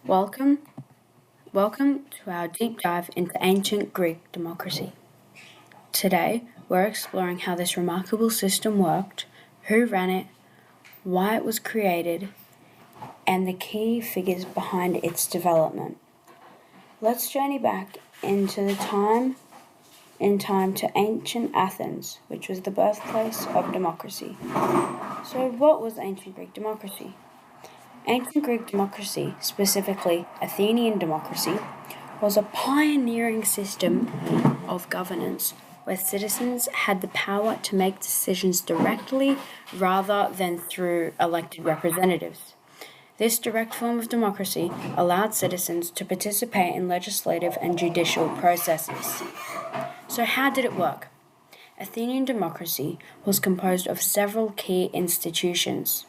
Welcome, welcome to our deep dive into ancient Greek democracy. Today, we're exploring how this remarkable system worked, who ran it, why it was created, and the key figures behind its development. Let's journey back in time to ancient Athens, which was the birthplace of democracy. So, what was ancient Greek democracy? Ancient Greek democracy, specifically Athenian democracy, was a pioneering system of governance where citizens had the power to make decisions directly rather than through elected representatives. This direct form of democracy allowed citizens to participate in legislative and judicial processes. So, how did it work? Athenian democracy was composed of several key institutions.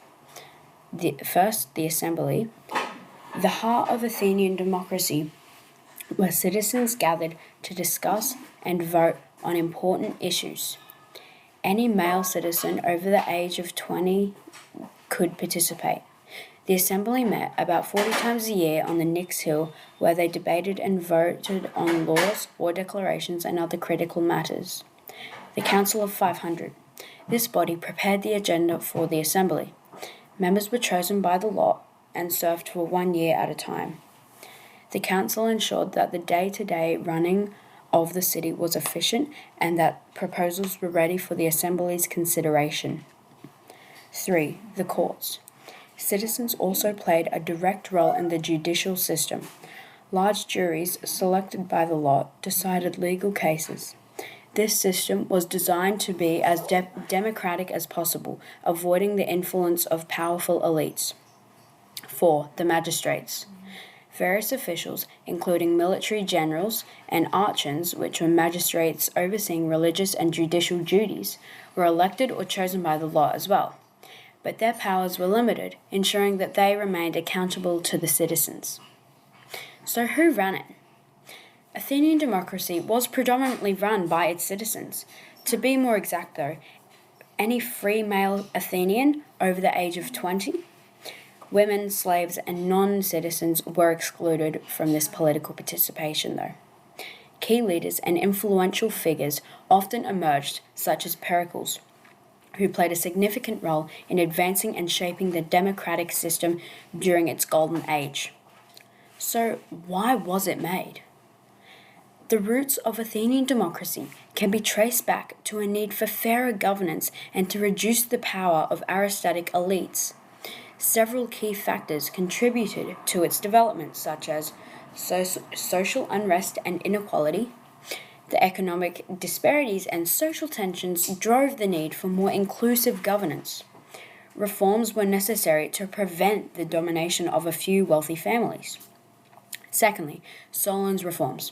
First, the assembly, the heart of Athenian democracy, where citizens gathered to discuss and vote on important issues. Any male citizen over the age of 20 could participate. The assembly met about 40 times a year on the Nix Hill, where they debated and voted on laws, war declarations, and other critical matters. The Council of 500. This body prepared the agenda for the assembly. Members were chosen by the lot and served for 1 year at a time. The council ensured that the day-to-day running of the city was efficient and that proposals were ready for the assembly's consideration. 3. The courts. Citizens also played a direct role in the judicial system. Large juries, selected by the lot, decided legal cases. This system was designed to be as democratic as possible, avoiding the influence of powerful elites. 4. The magistrates. Various officials, including military generals and archons, which were magistrates overseeing religious and judicial duties, were elected or chosen by the law as well. But their powers were limited, ensuring that they remained accountable to the citizens. So who ran it? Athenian democracy was predominantly run by its citizens. To be more exact though, any free male Athenian over the age of 20, women, slaves, and non-citizens were excluded from this political participation though. Key leaders and influential figures often emerged, such as Pericles, who played a significant role in advancing and shaping the democratic system during its golden age. So why was it made? The roots of Athenian democracy can be traced back to a need for fairer governance and to reduce the power of aristocratic elites. Several key factors contributed to its development, such as social unrest and inequality. The economic disparities and social tensions drove the need for more inclusive governance. Reforms were necessary to prevent the domination of a few wealthy families. Secondly, Solon's reforms.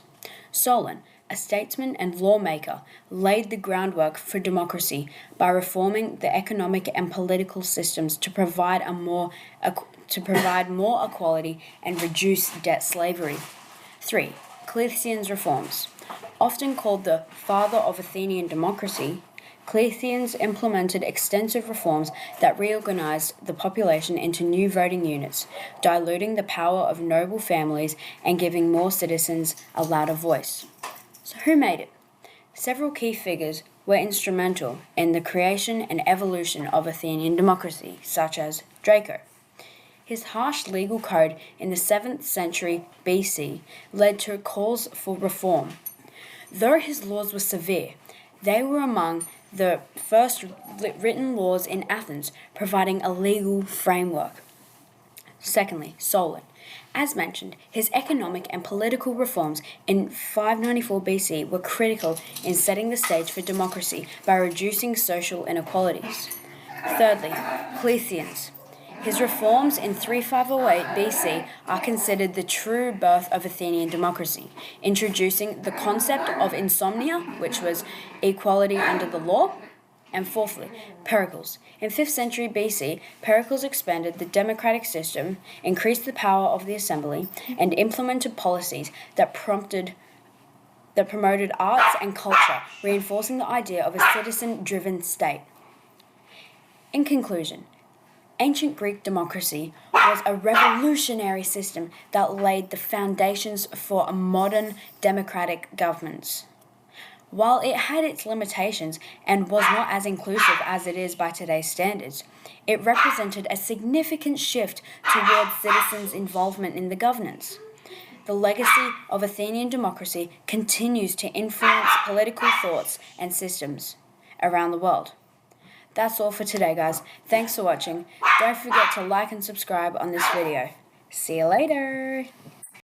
Solon, a statesman and lawmaker, laid the groundwork for democracy by reforming the economic and political systems to provide more equality and reduce debt slavery. 3. Cleanthes reforms. Often called the father of Athenian democracy, Cleanthes implemented extensive reforms that reorganized the population into new voting units, diluting the power of noble families and giving more citizens a louder voice. So who made it? Several key figures were instrumental in the creation and evolution of Athenian democracy, such as Draco. His harsh legal code in the 7th century BC led to calls for reform. Though his laws were severe, they were among the first written laws in Athens, providing a legal framework. Secondly, Solon. As mentioned, his economic and political reforms in 594 BC were critical in setting the stage for democracy by reducing social inequalities. Thirdly, Cleanthes. His reforms in 3508 BC are considered the true birth of Athenian democracy, introducing the concept of insomnia, which was equality under the law. And fourthly, Pericles. In 5th century BC, Pericles expanded the democratic system, increased the power of the assembly, and implemented policies that promoted arts and culture, reinforcing the idea of a citizen-driven state. In conclusion, Ancient Greek democracy was a revolutionary system that laid the foundations for a modern democratic governance. While it had its limitations and was not as inclusive as it is by today's standards, it represented a significant shift towards citizens' involvement in the governance. The legacy of Athenian democracy continues to influence political thoughts and systems around the world. That's all for today, guys. Thanks for watching. Don't forget to like and subscribe on this video. See you later!